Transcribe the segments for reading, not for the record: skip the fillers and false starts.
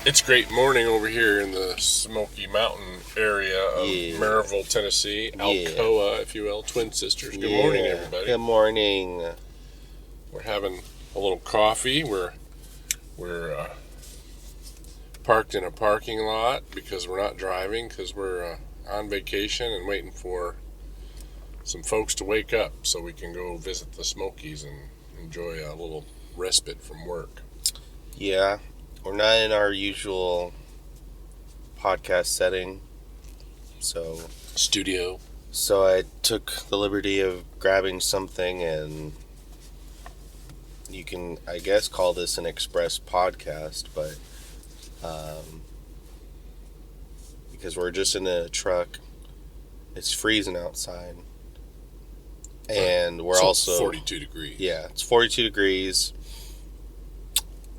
It's great morning over here in the Smoky Mountain area of Maryville, Tennessee. Alcoa, if you will, twin sisters. Good morning, everybody. Good morning. We're having a little coffee. We're parked in a parking lot because we're not driving, because we're on vacation and waiting for some folks to wake up so we can go visit the Smokies and enjoy a little respite from work. Yeah. We're not in our usual podcast setting, Studio. So I took the liberty of grabbing something, and you can, I guess, call this an express podcast, but because we're just in a truck, it's freezing outside, and we're also 42 degrees. Yeah, it's 42 degrees,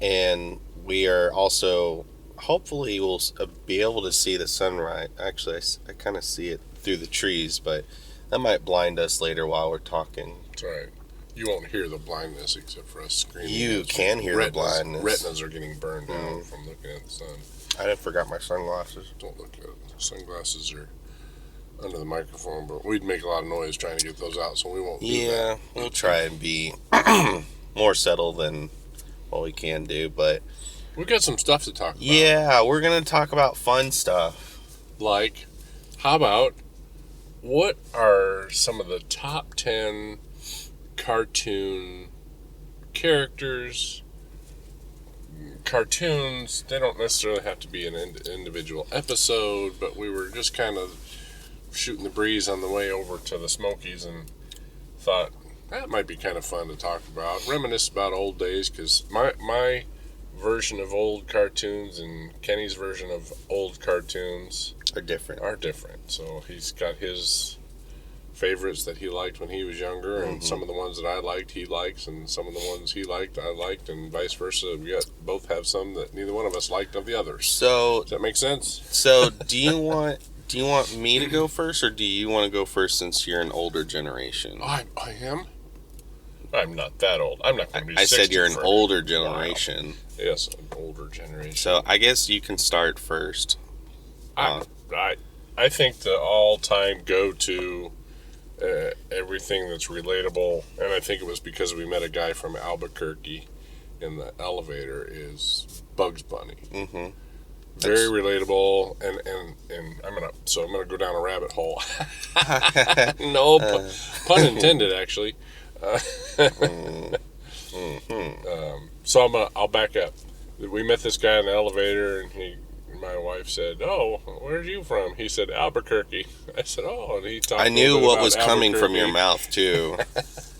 and we are also, hopefully we'll be able to see the sunrise. Actually, I kind of see it through the trees, but that might blind us later while we're talking. That's right. You won't hear the blindness except for us screaming. You can hear the blindness. Retinas are getting burned out from looking at the sun. I forgot my sunglasses. Don't look at it. Sunglasses are under the microphone, but we'd make a lot of noise trying to get those out, so we won't do that. Yeah, we'll try and be more subtle than what we can do, but we've got some stuff to talk about. Yeah, we're going to talk about fun stuff. Like, how about, what are some of the top 10 cartoon characters? Cartoons, they don't necessarily have to be an individual episode, but we were just kind of shooting the breeze on the way over to the Smokies and thought that might be kind of fun to talk about. Reminisce about old days, because my version of old cartoons and Kenny's version of old cartoons are different. So he's got his favorites that he liked when he was younger, and some of the ones that I liked he likes, and some of the ones he liked I liked, and vice versa. We both have some that neither one of us liked of the others. So does that make sense? So do you want me to go first, or do you want to go first since you're an older generation? I am. I'm not that old. I'm not going to be 60. I said you're an older generation. Wow. Yes, an older generation. So I guess you can start first. I think the all-time go-to, everything that's relatable, and I think it was because we met a guy from Albuquerque in the elevator, is Bugs Bunny. Mm-hmm. Very relatable, and I'm gonna go down a rabbit hole. No pun intended, actually. So I'll back up. We met this guy in the elevator, and my wife said, "Oh, where are you from?" He said, "Albuquerque." I said, "Oh," and he talked. I knew what was coming from your mouth too.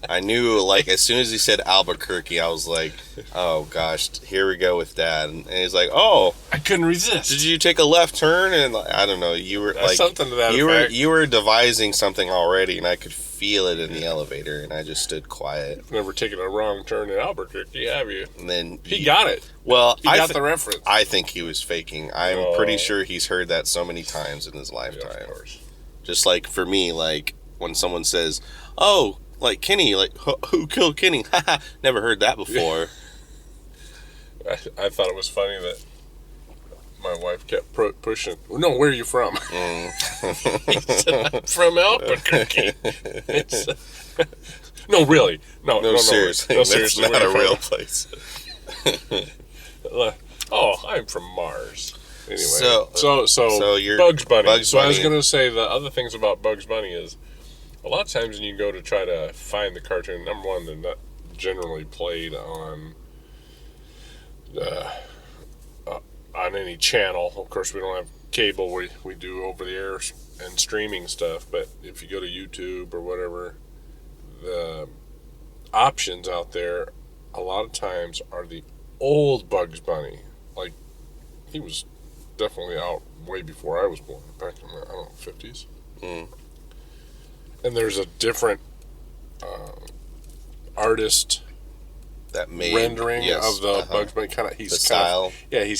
I knew, like, as soon as he said Albuquerque, I was like, "Oh gosh, here we go with that." And he's like, "Oh, I couldn't resist. Did you take a left turn?" And I don't know. You were like something to that effect. You were devising something already, and I could feel it in the elevator, and I just stood quiet. You've never taken a wrong turn in Albuquerque, have you? And then he got it. Well, he got the reference. I think he was faking. I'm pretty sure he's heard that so many times in his lifetime. Yeah, of course. Just like for me, like when someone says, "Oh, like Kenny, like who killed Kenny?" Never heard that before. I thought it was funny that my wife kept pushing. No, where are you from? He said, "I'm from Albuquerque." No, really. No, seriously. No, That's seriously. not a real place. Oh, I'm from Mars. Anyway, so you're Bugs Bunny. Bugs so Bunny. I was going to say the other things about Bugs Bunny is a lot of times when you go to try to find the cartoon, number one, they're not generally played on any channel. Of course, we don't have cable. We do over the air and streaming stuff. But if you go to YouTube or whatever, the options out there a lot of times are the old Bugs Bunny. Like, he was definitely out way before I was born, back in the 50s. And there's a different artist that made rendering of the Bugs Bunny. He's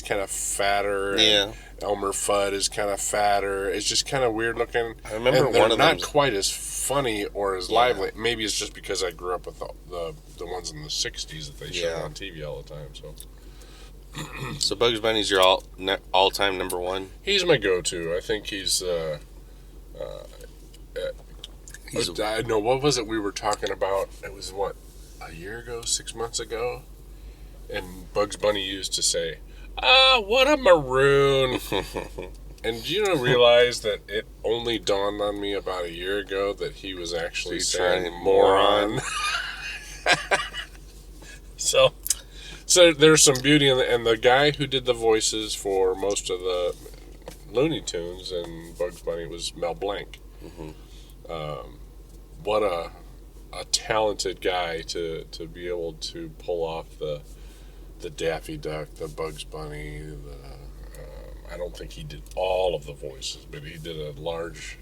kind of fatter. Yeah. Elmer Fudd is kind of fatter. It's just kind of weird looking. I remember and one of them not quite as funny or as lively. Maybe it's just because I grew up with the ones in the 60s that they showed on TV all the time. So So Bugs Bunny's your all time number one. He's my go-to. I think he's. I know, what was it we were talking about? It was what, a year ago, 6 months ago, and Bugs Bunny used to say, what a maroon." And do you realize that it only dawned on me about a year ago that he was actually saying moron? So there's some beauty in it. And the guy who did the voices for most of the Looney Tunes and Bugs Bunny was Mel Blanc. What a talented guy to be able to pull off the Daffy Duck, the Bugs Bunny. I don't think he did all of the voices, but he did a large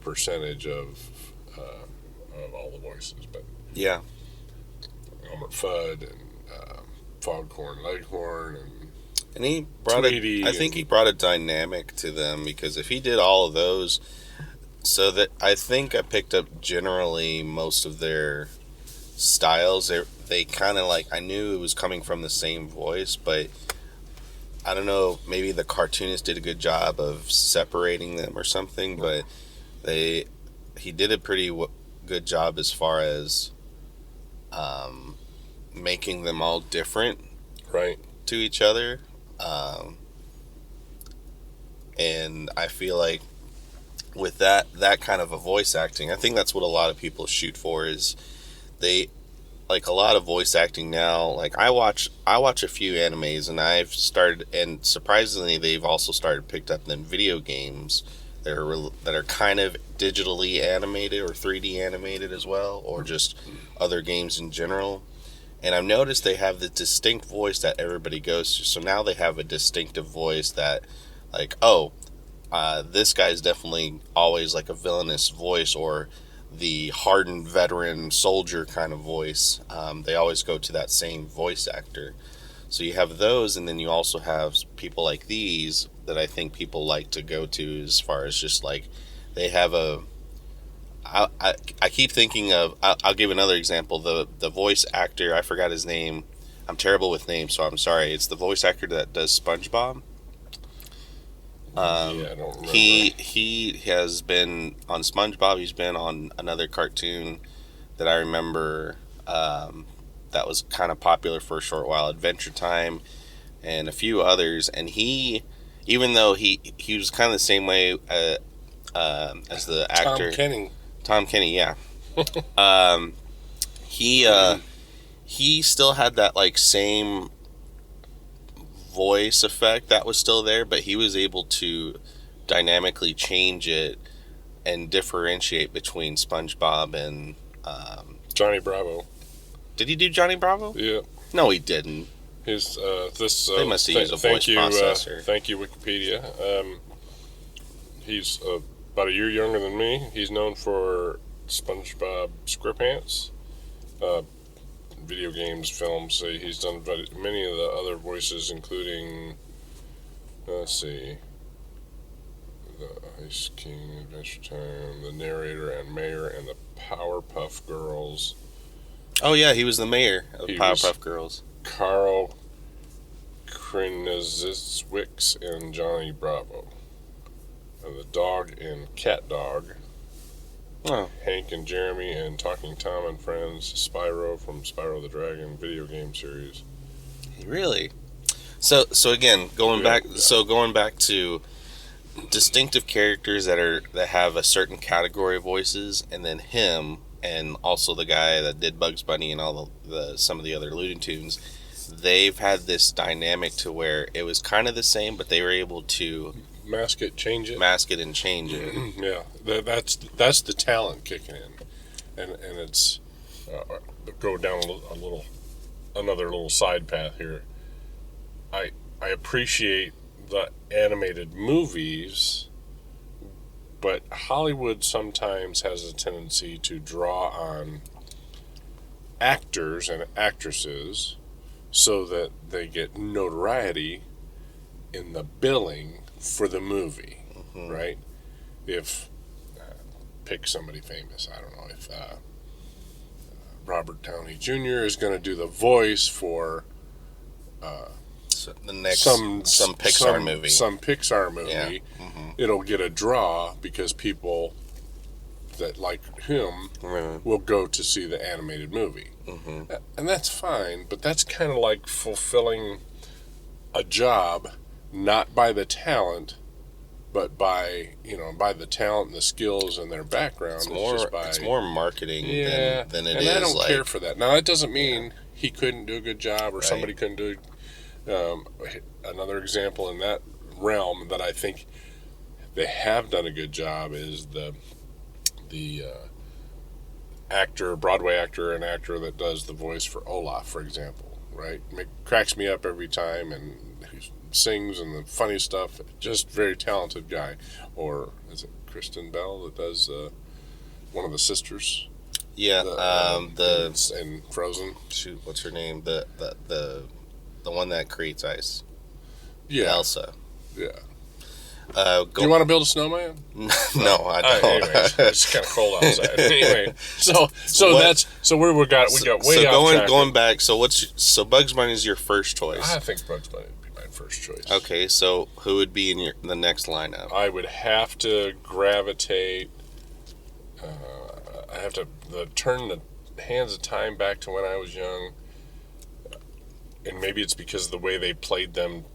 percentage of all the voices. But yeah, Elmer Fudd and Foghorn Leghorn and he brought Tweety. I think he brought a dynamic to them, because if he did all of those, so that I think I picked up generally most of their styles. They kind of like, I knew it was coming from the same voice, but I don't know, maybe the cartoonist did a good job of separating them or something, but he did a pretty good job as far as making them all different, right, to each other. And I feel like with that kind of a voice acting, I think that's what a lot of people shoot for, is they like a lot of voice acting now. Like I watch a few animes, and I've started, and surprisingly they've also started picked up in video games that are kind of digitally animated or 3D animated as well, or just other games in general. And I've noticed they have the distinct voice that everybody goes to. So now they have a distinctive voice that, like, this guy's definitely always like a villainous voice, or the hardened veteran soldier kind of voice. They always go to that same voice actor. So you have those, and then you also have people like these that I think people like to go to, as far as just like they have a. I keep thinking of. I'll give another example. The voice actor, I forgot his name. I'm terrible with names, so I'm sorry. It's the voice actor that does SpongeBob. I don't remember. He has been on SpongeBob. He's been on another cartoon that I remember that was kind of popular for a short while, Adventure Time, and a few others. And he, even though he was kind of the same way as the actor Tom Kenny, yeah. He still had that like same voice effect that was still there, but he was able to dynamically change it and differentiate between SpongeBob and Johnny Bravo. Did he do Johnny Bravo? Yeah. No, he didn't. His they must have used a voice processor. Thank you, Wikipedia. He's about a year younger than me. He's known for SpongeBob SquarePants, video games, films. He's done many of the other voices, including, let's see, the Ice King, Adventure Time, the narrator and mayor, and the Powerpuff Girls. Oh yeah, he was the mayor of Powerpuff Girls. Carl Krinitzwix and Johnny Bravo. And the dog in Cat Dog. Oh. Hank and Jeremy and Talking Tom and Friends. Spyro from Spyro the Dragon video game series. Really? So again, going back to distinctive characters that have a certain category of voices, and then him, and also the guy that did Bugs Bunny and all some of the other Looney Tunes, they've had this dynamic to where it was kind of the same, but they were able to mask it and change it. Yeah, that's the talent kicking in, and it's go down another little side path here. I appreciate the animated movies, but Hollywood sometimes has a tendency to draw on actors and actresses so that they get notoriety in the billing for the movie, right? If pick somebody famous, I don't know, if Robert Downey Jr. is going to do the voice for So the next some Pixar movie. Some Pixar movie. Yeah. Mm-hmm. It'll get a draw because people that like him will go to see the animated movie. Mm-hmm. And that's fine, but that's kind of like fulfilling a job not by the talent, but by the talent and the skills and their background. It's more marketing than it and is. I don't care for that. Now that doesn't mean he couldn't do a good job or somebody couldn't do another example in that realm that I think they have done a good job is the Broadway actor and actor that does the voice for Olaf, for example, right? Cracks me up every time, and he sings and the funny stuff. Just very talented guy. Or is it Kristen Bell that does one of the sisters? Yeah, in Frozen. Shoot, what's her name? The one that creates ice. Yeah, Elsa. Yeah. Do you want to build a snowman? No, I don't. Anyways, it's kind of cold outside. Anyway, so we got way off track. Going back. So Bugs Bunny is your first choice. I think Bugs Bunny would be my first choice. Okay, so who would be in the next lineup? I would have to gravitate. I have to turn the hands of time back to when I was young, and maybe it's because of the way they played them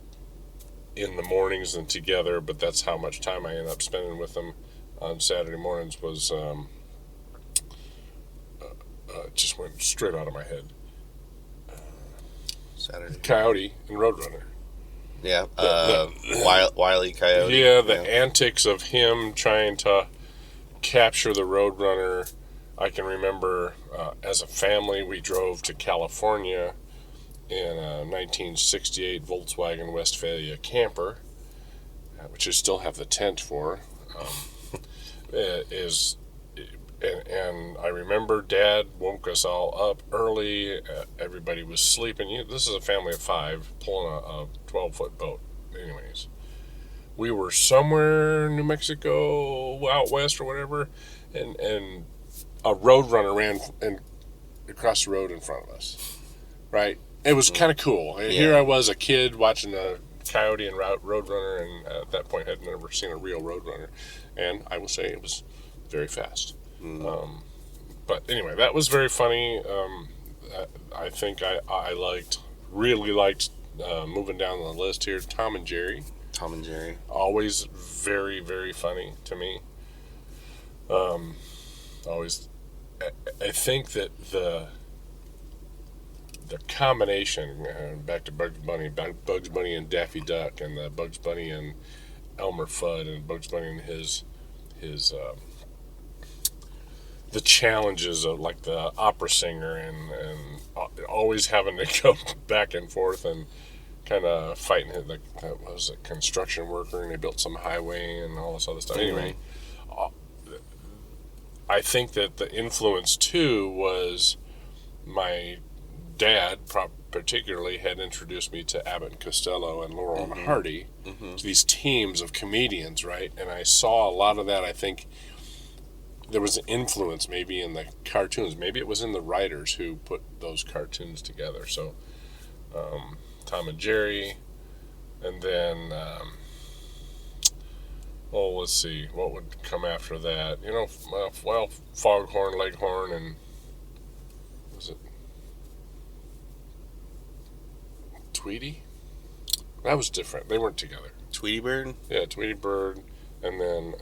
in the mornings and together, but that's how much time I ended up spending with them on Saturday mornings was just went straight out of my head. Saturday. Coyote and Roadrunner. Yeah, Wile E. Coyote. Yeah, the antics of him trying to capture the Roadrunner. I can remember as a family we drove to California in a 1968 Volkswagen Westphalia camper, which I still have the tent for. And I remember Dad woke us all up early. Everybody was sleeping. This is a family of 5 pulling a 12-foot boat. Anyways, we were somewhere in New Mexico, out west or whatever, and a Roadrunner ran across the road in front of us. Right? It was kind of cool. Yeah. Here I was, a kid, watching a Coyote and Roadrunner, and at that point had never seen a real Roadrunner. And I will say it was very fast. But anyway, that was very funny. I think I really liked moving down the list here. Tom and Jerry. Tom and Jerry. Always very, very funny to me. Always. I think that the combination, back to Bugs Bunny and Daffy Duck, and the Bugs Bunny and Elmer Fudd, and Bugs Bunny and his the challenges of like the opera singer and always having to go back and forth and kind of fighting it, like that was a construction worker and they built some highway and all this other stuff. Mm-hmm. Anyway, I think that the influence too was my dad particularly had introduced me to Abbott and Costello and Laurel and Hardy, these teams of comedians, right? And I saw a lot of that. I think there was an influence maybe in the cartoons. Maybe it was in the writers who put those cartoons together. So Tom and Jerry, and then let's see what would come after that. Foghorn Leghorn, and was it Tweety? That was different. They weren't together. Tweety Bird? Yeah, Tweety Bird. And then,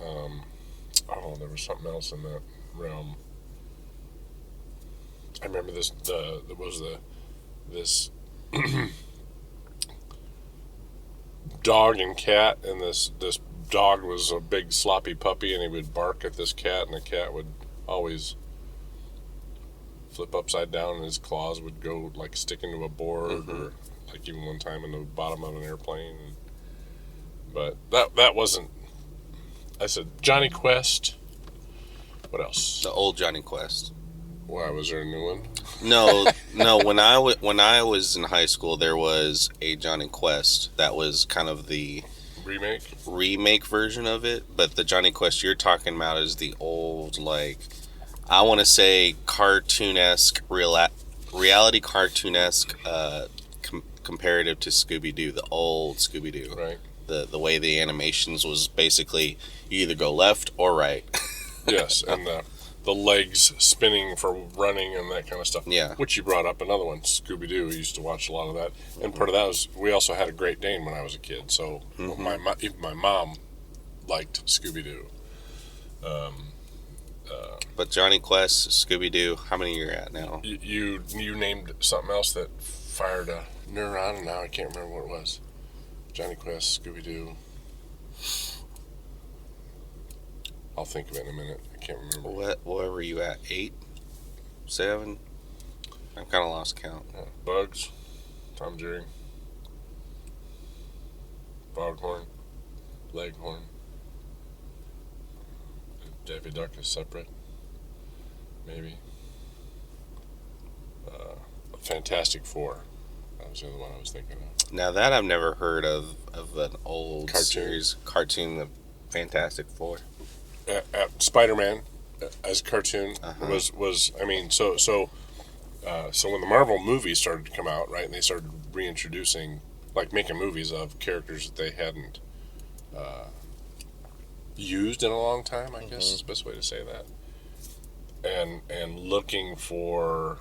there was something else in that realm. I remember this dog and cat, and this dog was a big sloppy puppy, and he would bark at this cat, and the cat would always flip upside down, and his claws would go like stick into a board, or like even one time in the bottom of an airplane. But that wasn't. I said Johnny Quest. What else? The old Johnny Quest. Why, was there a new one? No. When I was in high school, there was a Johnny Quest that was kind of the remake version of it. But the Johnny Quest you're talking about is the old, like, I want to say cartoonesque, reality cartoonesque comparative to Scooby-Doo, the old Scooby-Doo. Right. The way the animations was basically you either go left or right. Yes, and the legs spinning for running and that kind of stuff. Yeah. Which you brought up another one, Scooby-Doo. We used to watch a lot of that. And part of that was, we also had a Great Dane when I was a kid. So even my mom liked Scooby-Doo. But Johnny Quest, Scooby-Doo, how many you're at now? You named something else that fired a neuron, and now I can't remember what it was. Johnny Quest, Scooby-Doo. I'll think of it in a minute. I can't remember. Where were you at? 8? 7? I've kind of lost count. Bugs, Tom Jerry, Foghorn, Leghorn. Daffy Duck is separate. Maybe. Fantastic Four. That was the other one I was thinking of. Now that I've never heard of an old Cartoon. cartoon, the Fantastic Four. Spider-Man as a cartoon was I mean so when the Marvel movies started to come out, right, and they started reintroducing, like, making movies of characters that they hadn't used in a long time, I guess is the best way to say that, and looking for,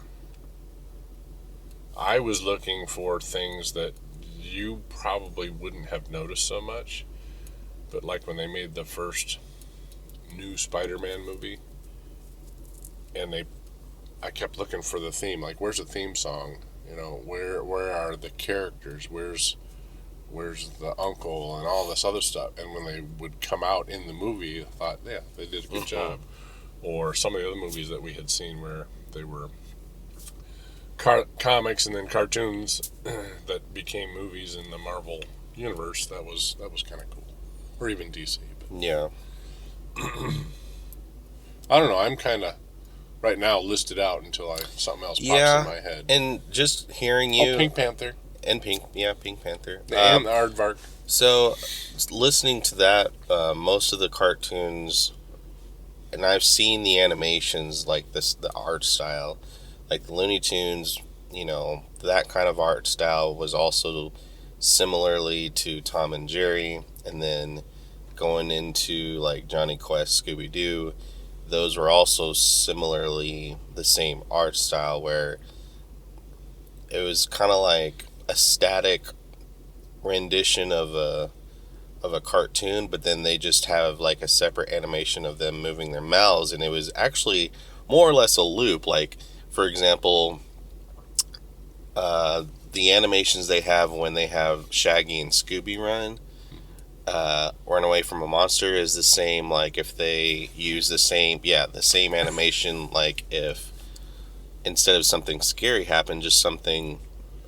I was looking for things that you probably wouldn't have noticed so much, but like when they made the first new Spider-Man movie, and I kept looking for the theme, like, where's the theme song, where are the characters, where's the uncle and all this other stuff, and when they would come out in the movie, I thought, yeah, they did a good job. Or some of the other movies that we had seen where they were comics and then cartoons that became movies in the Marvel universe. That was kind of cool. Or even DC. But Yeah. I don't know. I'm kind of right now listed out until something else pops in my head. And just hearing you. Pink Panther. And Pink Panther. And Aardvark. So, listening to that, most of the cartoons, and I've seen the animations, like the art style, like the Looney Tunes, that kind of art style was also similarly to Tom and Jerry, and then going into like Johnny Quest, Scooby-Doo, those were also similarly the same art style, where it was kind of like a static rendition of a cartoon, but then they just have like a separate animation of them moving their mouths, and it was actually more or less a loop. Like, for example, the animations they have when they have Shaggy and Scooby run away from a monster is the same, like if they use the same animation, like if instead of something scary happened, just something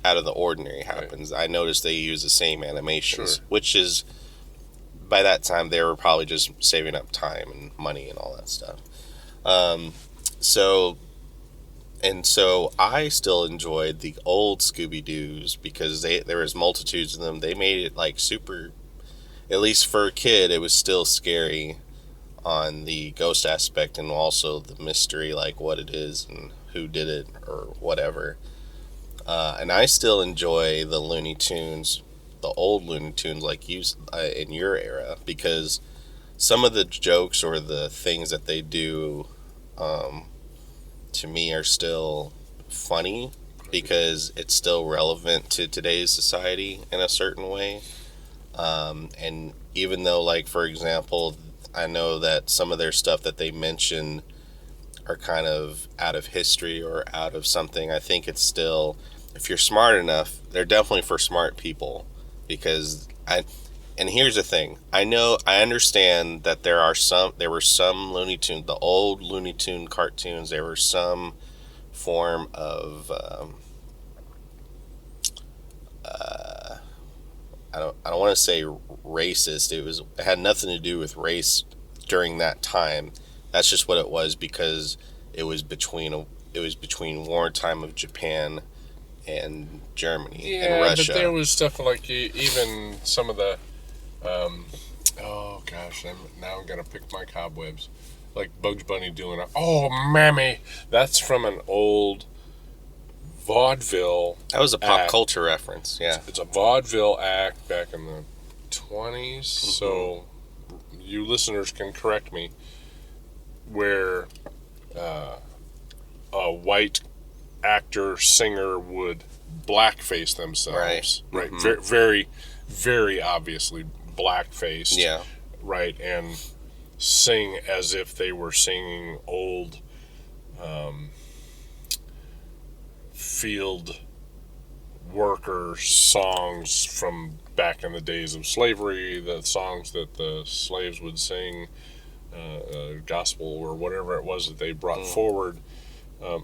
out of the ordinary happens. Right. I noticed they use the same animations, which is, by that time they were probably just saving up time and money and all that stuff. So I still enjoyed the old Scooby-Doos because there was multitudes of them. They made it like super, at least for a kid, it was still scary on the ghost aspect and also the mystery, like what it is and who did it or whatever. And I still enjoy the Looney Tunes, the old Looney Tunes, like you in your era, because some of the jokes or the things that they do, to me, are still funny because it's still relevant to today's society in a certain way. And even though, like, for example, I know that some of their stuff that they mention are kind of out of history or out of something, I think it's still, if you're smart enough, they're definitely for smart people. Because and here's the thing, I understand that there were some Looney Tunes, the old Looney Tune cartoons, there were some form of I don't want to say racist. It had nothing to do with race during that time. That's just what it was, because it was between wartime of Japan and Germany and Russia. But there was stuff like even some of the oh gosh, now I'm gonna pick my cobwebs, like Bugs Bunny doing "Oh Mammy." That's from an old vaudeville. That was a pop act. culture reference, yeah. It's a vaudeville act back in the 20s, so you listeners can correct me, where a white actor singer would blackface themselves, right? Very, very obviously blackfaced, Yeah. right, and sing as if they were singing old field worker songs from back in the days of slavery, the songs that the slaves would sing, gospel or whatever it was that they brought forward.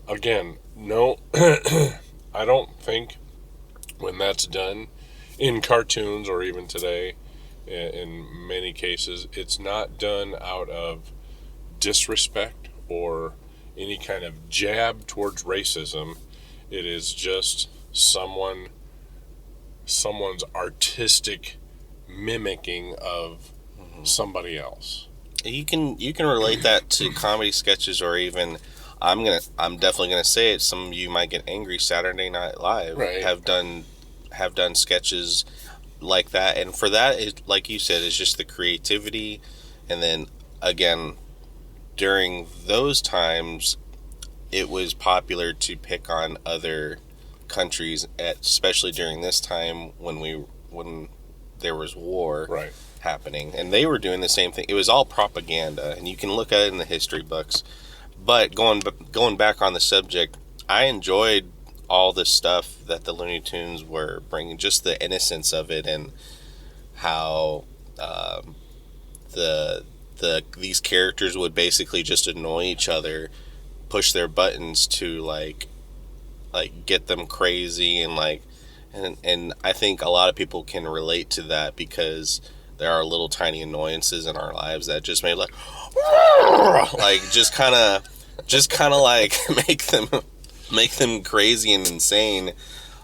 Again, no, I don't think when that's done in cartoons or even today, in many cases, it's not done out of disrespect or any kind of jab towards racism. It is just someone's artistic mimicking of somebody else. You can relate that to comedy sketches, or even I'm definitely gonna say it. Some of you might get angry. Saturday Night Live have done sketches like that, and for that, it, like you said, it's just the creativity. And then again, during those times, it was popular to pick on other countries, especially during this time when there was war happening, and they were doing the same thing. It was all propaganda, and you can look at it in the history books. But going back on the subject, I enjoyed all the stuff that the Looney Tunes were bringing, just the innocence of it, and how these characters would basically just annoy each other, push their buttons to like get them crazy, and I think a lot of people can relate to that, because there are little tiny annoyances in our lives that just made like just kind of like make them crazy and insane.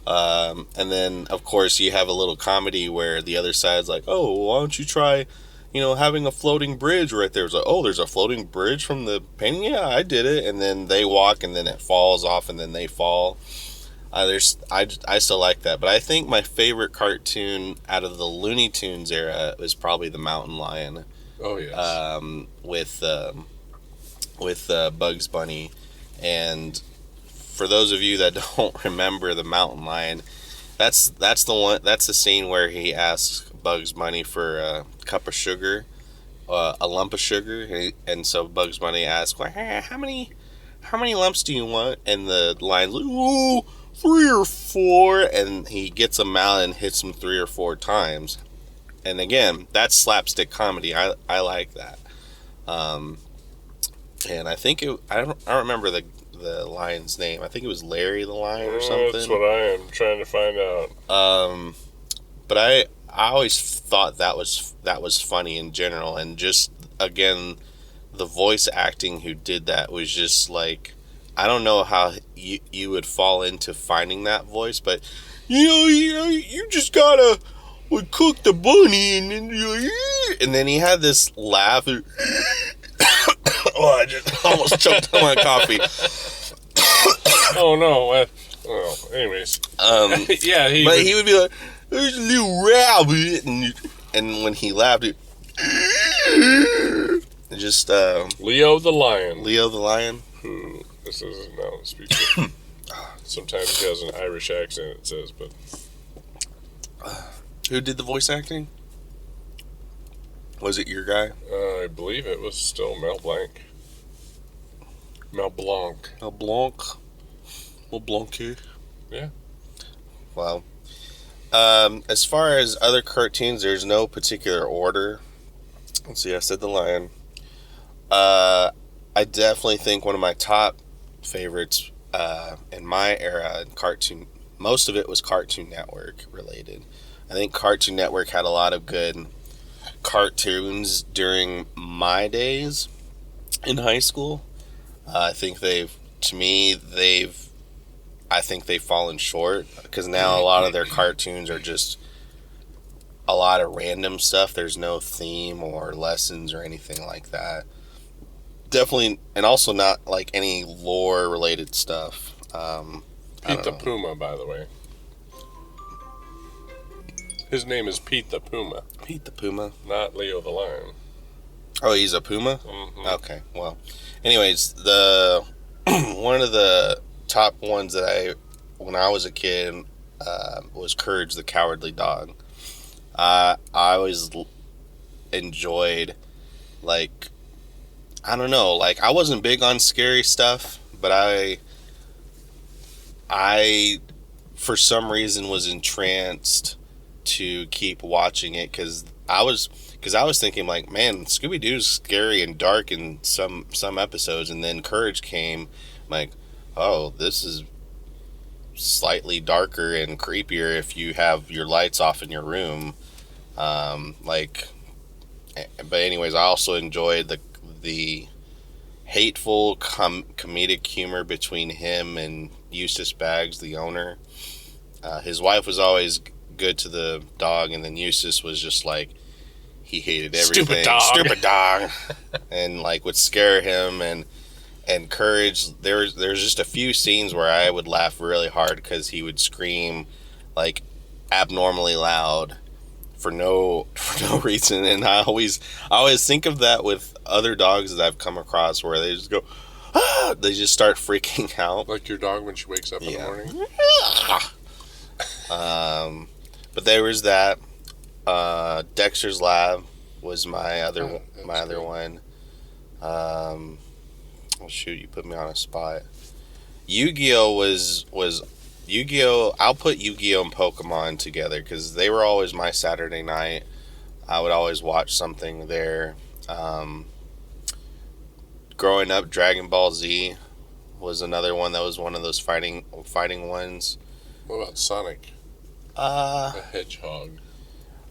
And then of course you have a little comedy where the other side's like, oh, why don't you try having a floating bridge right there. It's like, oh, there's a floating bridge from the painting? Yeah, I did it. And then they walk, and then it falls off, and then they fall. I still like that. But I think my favorite cartoon out of the Looney Tunes era is probably the Mountain Lion. Oh, yes. With Bugs Bunny. And for those of you that don't remember the Mountain Lion, that's the scene where he asks Bugs Bunny for a cup of sugar, a lump of sugar, and so Bugs Bunny asks, well, how many lumps do you want? And the lion's like, ooh, 3 or 4, and he gets them out and hits them 3 or 4 times. And again, that's slapstick comedy. I like that. And I think I don't remember the lion's name. I think it was Larry the Lion or something. That's what I am trying to find out. But I always thought that was funny in general, and just again, the voice acting who did that was just like, I don't know how you would fall into finding that voice, but you just gotta cook the bunny, and then he had this laugh. Oh, I just almost choked on my coffee. Oh no! Well, anyways, yeah, he would be like, "There's a little rabbit," and when he laughed, it just Leo the Lion. Leo the Lion. This is now speaking. Sometimes he has an Irish accent. It says, but who did the voice acting? Was it your guy? I believe it was still Mel Blanc. Mel Blanc. Mel Blanc. Mel Blanc. Yeah. Wow. As far as other cartoons, there's no particular order. Let's see, I said the Lion. I definitely think one of my top favorites in my era in cartoon, most of it was Cartoon Network related. I think Cartoon Network had a lot of good cartoons during my days in high school. I think they've fallen short, because now a lot of their cartoons are just a lot of random stuff. There's no theme or lessons or anything like that. Definitely, and also not like any lore related stuff. Pete the Puma, by the way. His name is Pete the Puma. Pete the Puma? Not Leo the Lion. Oh, he's a Puma? Mm-hmm. Okay, well. Anyways, the one of the top ones that when I was a kid, was Courage the Cowardly Dog. I always enjoyed, like, I don't know, like, I wasn't big on scary stuff, but I for some reason was entranced to keep watching it because I was thinking, like, man, Scooby-Doo's scary and dark in some episodes, and then Courage came. I'm like, oh, this is slightly darker and creepier if you have your lights off in your room. But anyways, I also enjoyed the hateful comedic humor between him and Eustace Baggs, the owner. His wife was always good to the dog, and then Eustace was just like, he hated everything. Stupid dog. And like would scare him, and Courage, there's just a few scenes where I would laugh really hard because he would scream like abnormally loud for no reason, and I always think of that with other dogs that I've come across where they just go, ah! They just start freaking out. Like your dog when she wakes up in the morning? But there was that. Dexter's Lab was my other one. Oh shoot, you put me on a spot. Yu-Gi-Oh was Yu-Gi-Oh. I'll put Yu-Gi-Oh and Pokemon together because they were always my Saturday night. I would always watch something there. Growing up, Dragon Ball Z was another one that was one of those fighting ones. What about Sonic? The Hedgehog.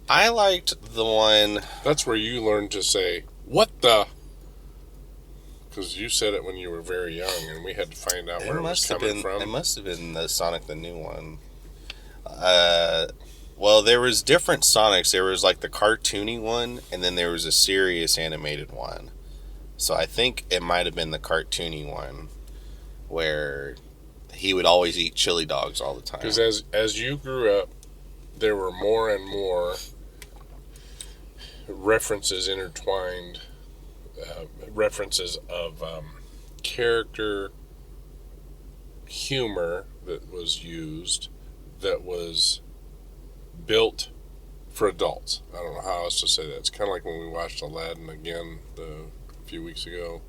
I liked the one. That's where you learned to say, what the? Because you said it when you were very young, and we had to find out where it was coming from. It must have been the Sonic the new one. Well, there was different Sonics. There was like the cartoony one, and then there was a serious animated one. So I think it might have been the cartoony one, where he would always eat chili dogs all the time. Because as you grew up, there were more and more references intertwined, references of character humor that was used, that was built for adults. I don't know how else to say that. It's kind of like when we watched Aladdin again a few weeks ago.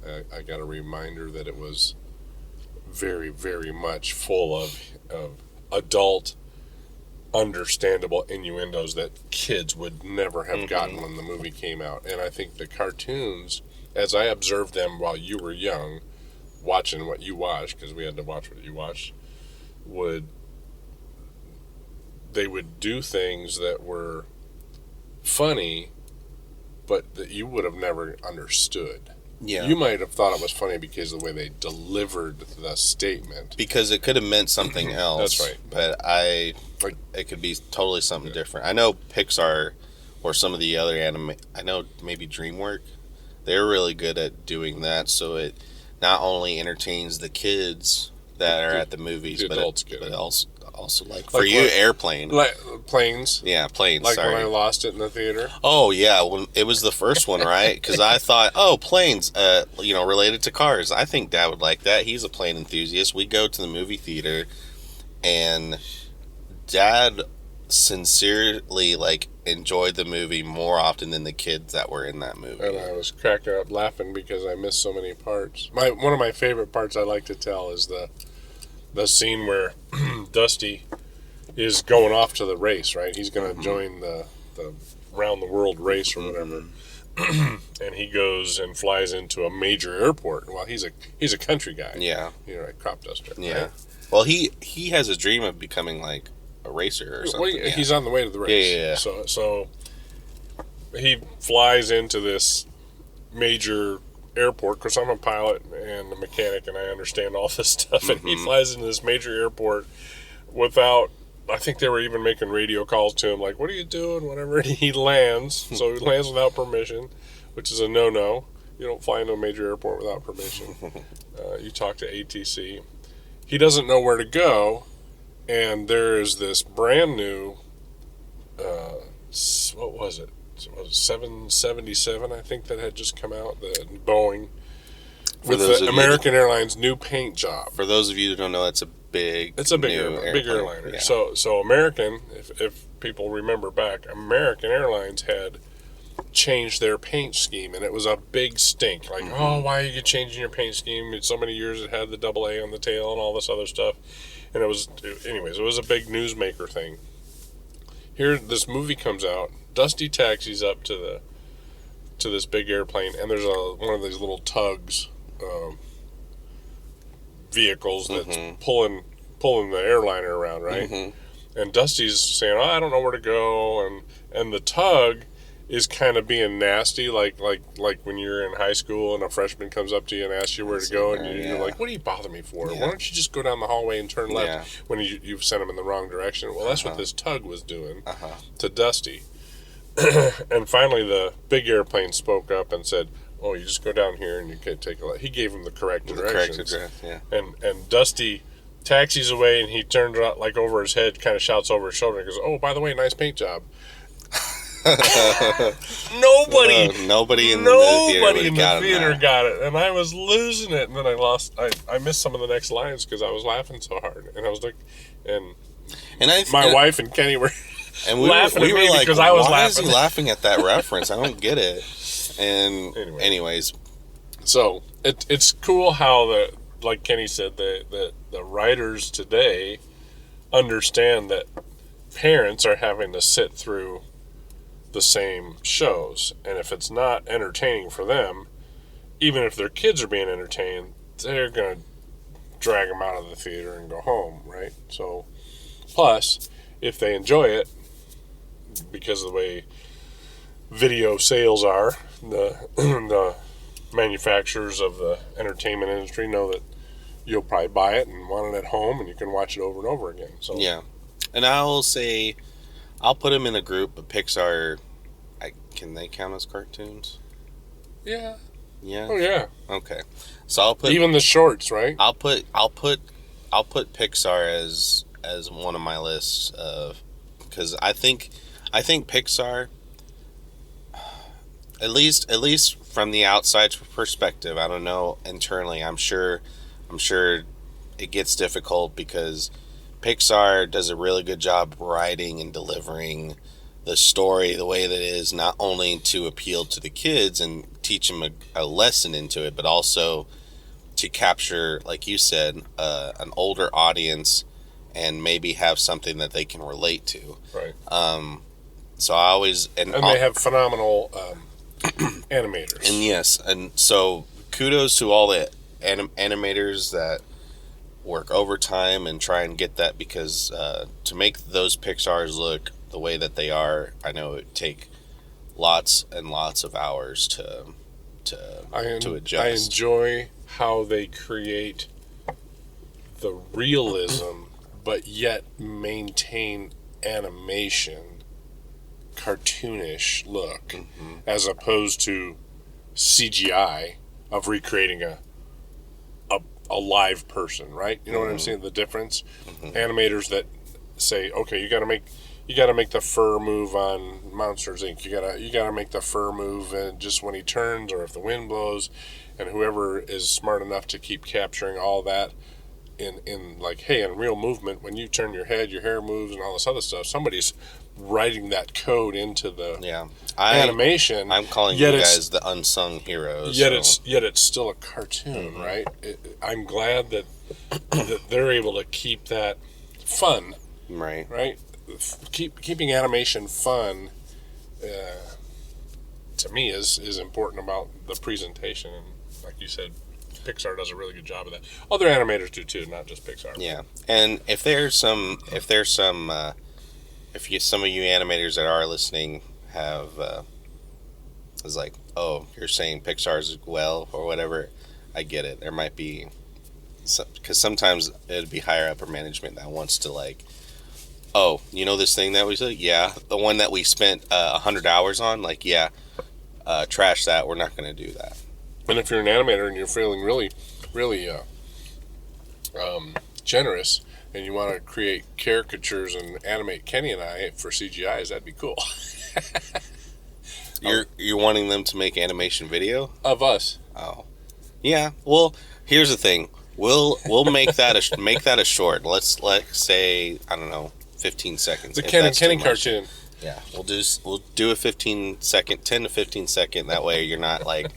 I got a reminder that it was very, very much full of adult, understandable innuendos that kids would never have gotten when the movie came out. And I think the cartoons, as I observed them while you were young, watching what you watched, because we had to watch what you watched, they would do things that were funny, but that you would have never understood. Yeah. You might have thought it was funny because of the way they delivered the statement. Because it could have meant something else. That's right. But it could be totally something different. I know Pixar or some of the other I know maybe DreamWorks, they're really good at doing that. So it not only entertains the kids that are at the movies, but also like for you, Airplane. Like Planes. Yeah, Planes. Like sorry. when I lost it in the theater. Oh yeah, when it was the first one, right? Because I thought, oh, planes, related to cars. I think Dad would like that. He's a plane enthusiast. We go to the movie theater, and Dad sincerely enjoyed the movie more often than the kids that were in that movie. And I was cracking up laughing because I missed so many parts. One of my favorite parts I like to tell is the scene where Dusty is going off to the race, right? He's going to join the round the world race or whatever. And he goes and flies into a major airport. Well, he's a country guy. Yeah. A crop duster. Yeah. Right? Well, he has a dream of becoming a racer or something. Well, he's on the way to the race. Yeah. So he flies into this major airport, because I'm a pilot and a mechanic and I understand all this stuff, and he flies into this major airport without, I think they were even making radio calls to him like, what are you doing, whatever. He lands, so he lands without permission, which is a no-no. You don't fly into a major airport without permission. You talk to ATC. he doesn't know where to go, and there is this brand new, what was it? What was it, 777, I think, that had just come out, the Boeing, with the American Airlines new paint job. For those of you who don't know, it's a big airliner. Yeah. So American, if people remember back, American Airlines had changed their paint scheme, and it was a big stink. Like, oh, why are you changing your paint scheme? In so many years it had the double A on the tail and all this other stuff. And it was a big newsmaker thing. Here, this movie comes out. Dusty taxis up to this big airplane, and there's one of these little tugs, vehicles that's pulling the airliner around, right? And Dusty's saying, "Oh, I don't know where to go," and the tug is kind of being nasty, like when you're in high school and a freshman comes up to you and asks you where to go, and you're like, "What do you bother me for? Why don't you just go down the hallway and turn left when you've sent him in the wrong direction?" Well, that's what this tug was doing to Dusty. And finally, the big airplane spoke up and said, "Oh, you just go down here and you can take a left." He gave him the correct directions. And Dusty taxis away, and he turns out like over his head, kind of shouts over his shoulder, and goes, "Oh, by the way, nice paint job." Nobody in the theater got it, and I was losing it. And then I missed some of the next lines because I was laughing so hard, and I was like, my wife and Kenny were laughing at me because I was laughing. Why is he laughing at that reference? I don't get it. And anyways, so it's cool how like Kenny said, the writers today understand that parents are having to sit through the same shows, and if it's not entertaining for them, even if their kids are being entertained, they're going to drag them out of the theater and go home, right? So, plus, if they enjoy it, because of the way video sales are, the manufacturers of the entertainment industry know that you'll probably buy it and want it at home, and you can watch it over and over again. So yeah, and I'll put them in a group, but Pixar, can they count as cartoons? Yeah. Yeah. Oh yeah. Okay. So I'll put even the shorts, right? I'll put Pixar as one of my lists of, because I think Pixar, at least from the outside perspective, I don't know internally, I'm sure it gets difficult because Pixar does a really good job writing and delivering the story the way that it is, not only to appeal to the kids and teach them a lesson into it, but also to capture, like you said, an older audience and maybe have something that they can relate to. Right. So I always... And they have phenomenal animators. And yes, and so kudos to all the animators that work overtime and try and get that, because to make those Pixars look the way that they are, I know it would take lots and lots of hours to adjust. I enjoy how they create the realism, but yet maintain animation, cartoonish look, as opposed to CGI of recreating a live person, right? You know what I'm saying? The difference. Animators that say, okay, you got to make the fur move on Monsters Inc. You gotta make the fur move, and just when he turns or if the wind blows, and whoever is smart enough to keep capturing all that in like, hey, in real movement, when you turn your head, your hair moves and all this other stuff. Somebody's writing that code into the animation. I'm calling you guys the unsung heroes. Yet it's still a cartoon, right? I'm glad that they're able to keep that fun, right? Keeping animation fun, to me, is important about the presentation. And like you said, Pixar does a really good job of that. Other animators do too, not just Pixar. Yeah, and if some of you animators that are listening have is like, oh, you're saying Pixar's well or whatever, I get it. There might be because sometimes it'd be higher upper management that wants to like, oh, you know this thing that we said? Yeah. The one that we spent 100 hours on? Like, yeah, trash that. We're not going to do that. And if you're an animator and you're feeling really, really generous and you want to create caricatures and animate Kenny and I for CGIs, that'd be cool. You're wanting them to make animation video Of us. Oh, yeah. Well, here's the thing. We'll make that a short. Let's say, I don't know, 15 seconds. The if Ken and that's too Kenny much. cartoon. Yeah, we'll do a 10 to 15 second. That way you're not like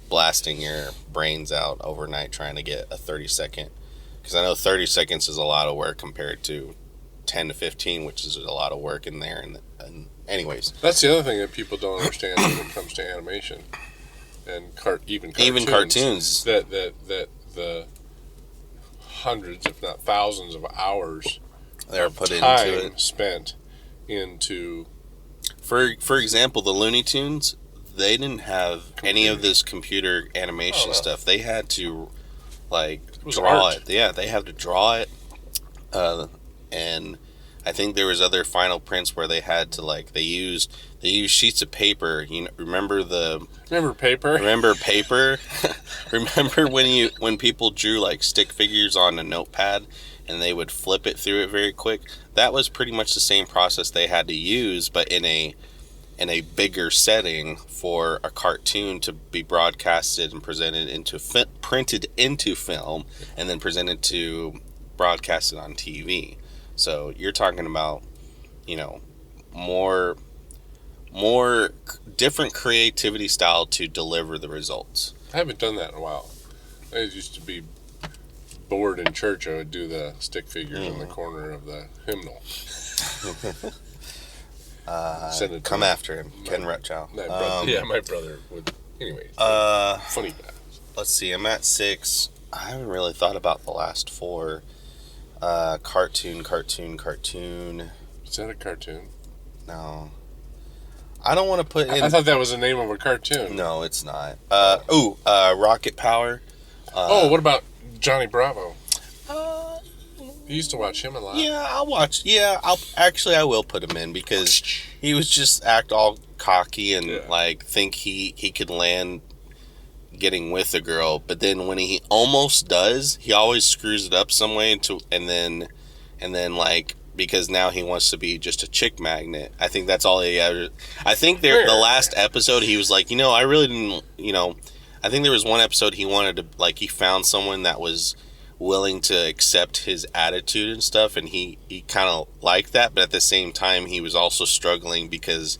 blasting your brains out overnight trying to get a 30-second. Because I know 30 seconds is a lot of work compared to 10 to 15, which is a lot of work in there. And anyways, That's the other thing that people don't understand when it comes to animation and even cartoons. That the hundreds, if not thousands, of hours they're of put time into it. spent into. For example, the Looney Tunes, they didn't have any of Computer. this computer animation Oh, no. stuff. They had to like was draw art. it. Yeah, they had to draw it. And I think there was other final prints where they had to like they used sheets of paper. You know, remember Paper? paper? Remember when people drew like stick figures on a notepad and they would flip it through it very quick? That was pretty much the same process they had to use, but in a bigger setting for a cartoon to be broadcasted and presented printed into film and then presented to broadcasted on TV. So you're talking about, you know, more different creativity style to deliver the results. I haven't done that in a while. I used to be bored in church. I would do the stick figures in the corner of the hymnal. Send it to Come my- after him, Ken Rutchow. My brother, my brother would. Anyway, funny guy. Let's see. I'm at 6. I haven't really thought about the last 4. Cartoon. Is that a cartoon? No, I don't want to put in. I thought that was the name of a cartoon. No, it's not. Rocket Power. What about Johnny Bravo? You used to watch him a lot. Yeah, I'll watch. Yeah, I will put him in because he was just act all cocky and like think he could land getting with a girl, but then when he almost does, he always screws it up some way and then like because now he wants to be just a chick magnet. I think that's all he ever. I think the last episode he was like, I really didn't, I think there was one episode he wanted to like he found someone that was willing to accept his attitude and stuff, and he kind of liked that, but at the same time he was also struggling because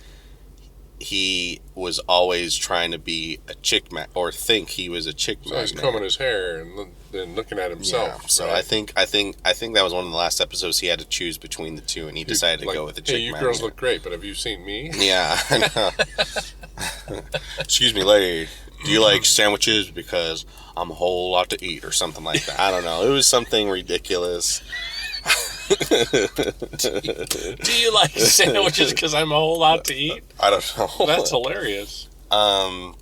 he was always trying to be a chick or think he was a chick So he's combing his hair and then looking at himself. Yeah, so right? I think that was one of the last episodes he had to choose between the two, and he decided to go with the chick. Hey, you girls look great, but have you seen me? Yeah, I know. Excuse me, lady. Do you like sandwiches? Because I'm a whole lot to eat, or something like that. I don't know. It was something ridiculous. Do you like sandwiches because I'm a whole lot to eat? I don't know. That's hilarious. So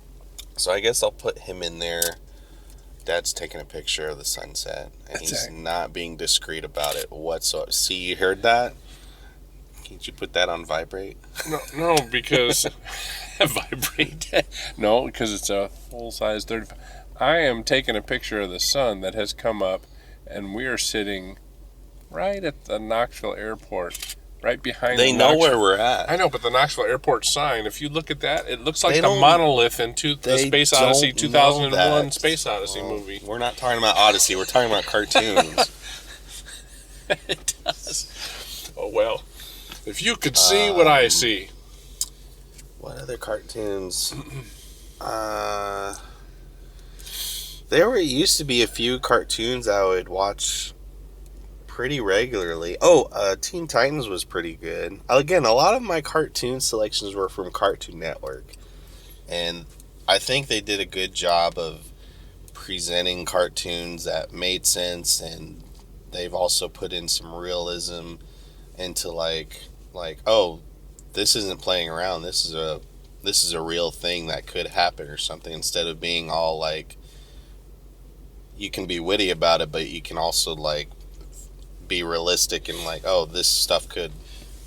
I guess I'll put him in there. Dad's taking a picture of the sunset, and he's not being discreet about it whatsoever. See, you heard that? Can't you put that on vibrate? No, because vibrate. No, because it's a full size 35. I am taking a picture of the sun that has come up, and we are sitting right at the Knoxville airport, right behind. They know where we're at. I know, but the Knoxville airport sign, if you look at that, it looks like They the don't- monolith in the they Space Odyssey don't 2001 know that. Space Odyssey movie. We're not talking about Odyssey. We're talking about cartoons. It does. Oh, well. If you could see what I see. What other cartoons? There used to be a few cartoons I would watch pretty regularly. Teen Titans was pretty good. Again, a lot of my cartoon selections were from Cartoon Network. And I think they did a good job of presenting cartoons that made sense, and they've also put in some realism into like this isn't playing around. This is a real thing that could happen or something, instead of being all like you can be witty about it, but you can also like be realistic and like, this stuff could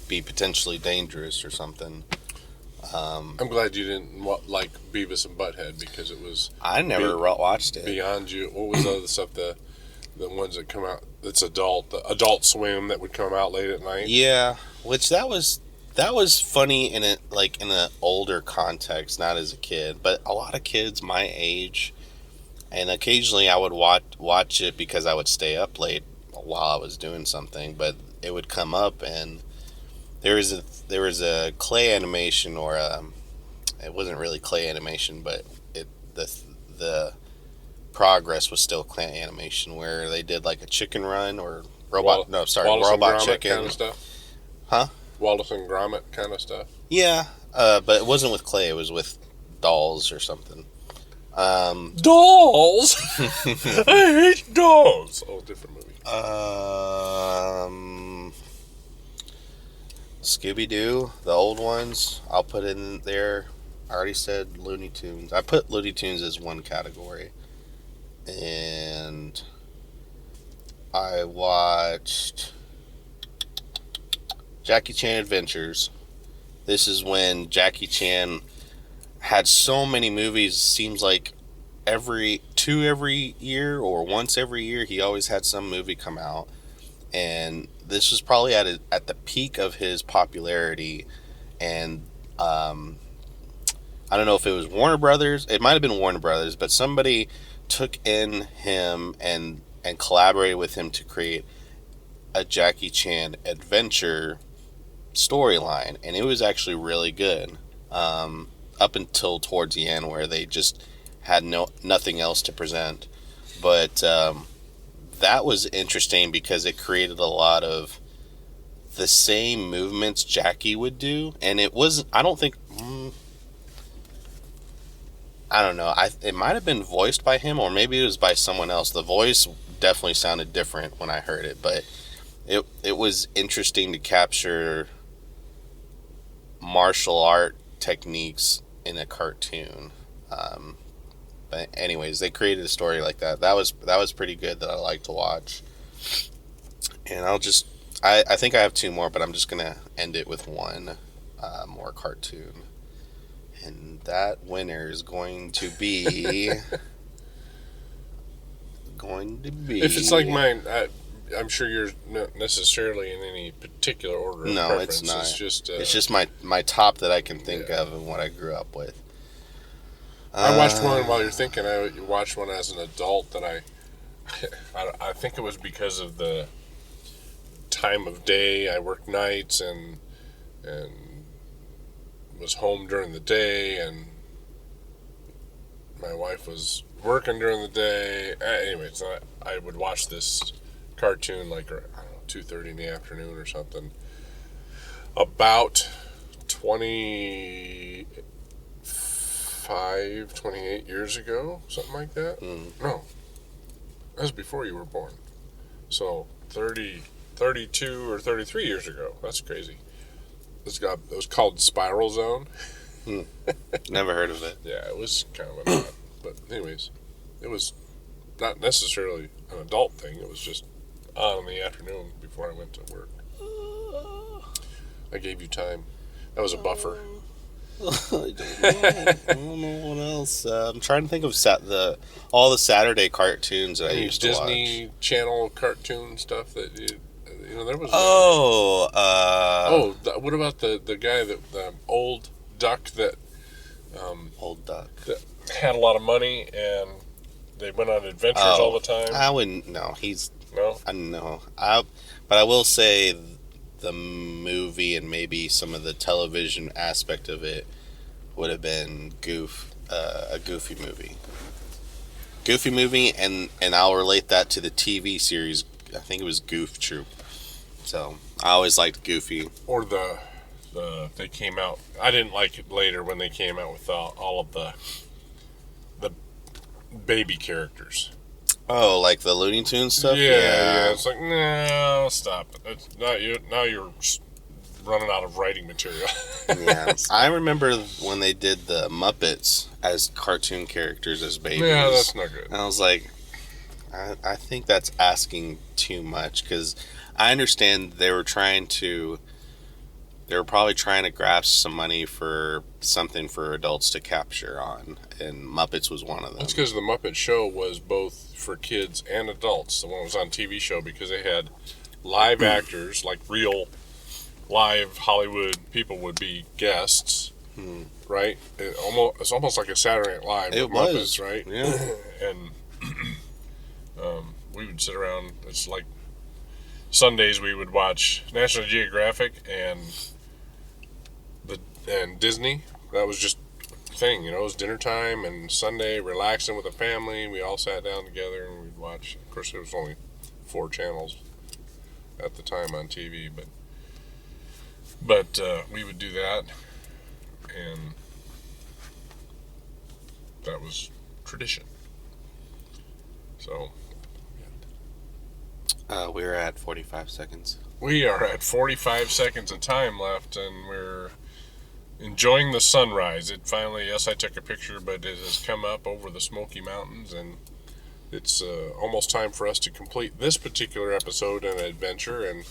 be potentially dangerous or something. I'm glad you didn't like Beavis and Butthead, because it was I never watched it. beyond you. What was the other stuff? The the ones that come out. It's the Adult Swim that would come out late at night. Yeah, which that was funny in it, like in an older context, not as a kid, but a lot of kids my age, and occasionally I would watch it because I would stay up late while I was doing something, but it would come up and there was a clay animation or it wasn't really clay animation, but the progress was still clay animation where they did like a chicken run or robot Wallace robot and Gromit chicken kind of stuff. Huh? Wallace and Gromit kind of stuff. Yeah, but it wasn't with clay, it was with dolls or something. Dolls. I hate dolls. Oh, different movie. Scooby-Doo, the old ones, I'll put in there. I already said Looney Tunes. I put Looney Tunes as one category. And I watched Jackie Chan Adventures. This is when Jackie Chan had so many movies. Seems like every year or once every year he always had some movie come out, and this was probably at the peak of his popularity. And I don't know if it was Warner Brothers. It might have been Warner Brothers, but somebody took in him and collaborated with him to create a Jackie Chan adventure storyline, and it was actually really good. Up until towards the end, where they just had nothing else to present, but that was interesting because it created a lot of the same movements Jackie would do, and it was I don't think I don't know. It might have been voiced by him, or maybe it was by someone else. The voice definitely sounded different when I heard it, but it was interesting to capture martial art techniques in a cartoon. But anyways, they created a story like that. That was pretty good. That I like to watch. And I think I have two more, but I'm just gonna end it with one more cartoon. And that winner is going to be If it's like mine, I'm sure you're not necessarily in any particular order of No, preference. it's not. It's just my top that I can think of and what I grew up with. I watched one while you're thinking. I watched one as an adult that I think it was because of the time of day. I worked nights and was home during the day, and my wife was working during the day. Anyways, I would watch this cartoon like, I don't know, 2:30 in the afternoon or something. About 28 years ago, something like that. No, that was before you were born. So 32 or 33 years ago. That's crazy. It was called Spiral Zone. Never heard of it. Yeah, it was kind of an odd. But anyways, it was not necessarily an adult thing. It was just on in the afternoon before I went to work. I gave you time. That was a buffer. I don't know what else. I'm trying to think of all the Saturday cartoons that I used to watch. Disney Channel cartoon stuff that there was. What about the guy the old duck that? Old duck that had a lot of money and they went on adventures all the time. I wouldn't. No, no. No. But I will say the movie and maybe some of the television aspect of it would have been a Goofy movie. Goofy movie, and I'll relate that to the TV series. I think it was Goof Troop. So I always liked Goofy. Or they came out. I didn't like it later when they came out with all of the baby characters. Oh, like the Looney Tunes stuff? Yeah. It's like, no, stop it. It's not you. Now you're running out of writing material. Yeah. I remember when they did the Muppets as cartoon characters as babies. Yeah, that's not good. And I was like, I think that's asking too much, because I understand they were trying to They were probably trying to grasp some money for something for adults to capture on, and Muppets was one of them. That's because the Muppet Show was both for kids and adults. The one was on TV show because they had live actors, like real live Hollywood people would be guests, right? It's almost like a Saturday Night Live. It Muppets, was, right? Yeah. And we would sit around. It's like Sundays we would watch National Geographic and Disney. That was just a thing, it was dinner time and Sunday, relaxing with the family. We all sat down together and we'd watch. Of course, there was only 4 channels at the time on TV, but we would do that, and that was tradition. So we're at 45 seconds. we are at 45 seconds of time left, and we're enjoying the sunrise. It finally, yes, I took a picture, but it has come up over the Smoky Mountains, and it's almost time for us to complete this particular episode and adventure. And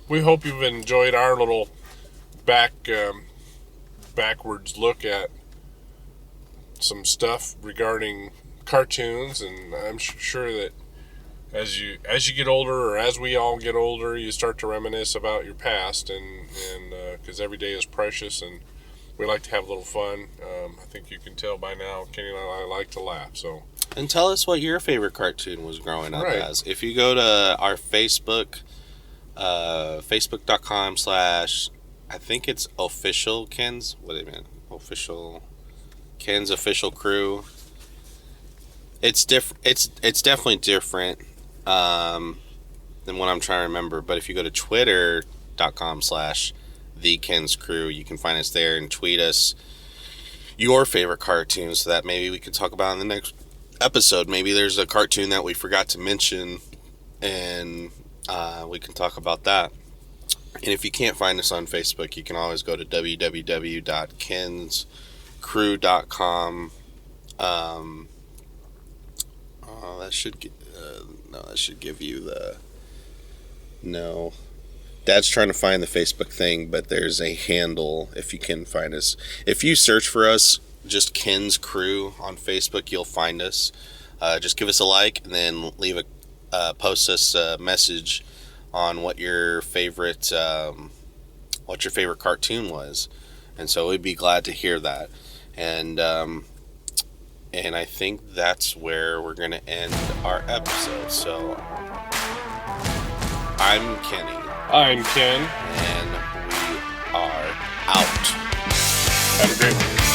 we hope you've enjoyed our little backwards look at some stuff regarding cartoons. And I'm sure that as you get older, or as we all get older, you start to reminisce about your past, and because every day is precious, and we like to have a little fun. I think you can tell by now, Kenny and I like to laugh. So, and tell us what your favorite cartoon was growing up Right. as. If you go to our Facebook, facebook.com/ I think it's official Ken's. What do you mean? Official Ken's official crew. It's different. It's definitely different than what I'm trying to remember. But if you go to twitter.com/ the Ken's crew, you can find us there and tweet us your favorite cartoons so that maybe we can talk about in the next episode. Maybe there's a cartoon that we forgot to mention, and we can talk about that. And if you can't find us on Facebook, you can always go to www.kenscrew.com. That should give you the... No. Dad's trying to find the Facebook thing, but there's a handle if you can find us. If you search for us, just Ken's Crew on Facebook, you'll find us. Just give us a like, and then post us a message on what your favorite cartoon was, and so we'd be glad to hear that. And I think that's where we're gonna end our episode. So I'm Kenny, I'm Ken. and we are out. Have a great one.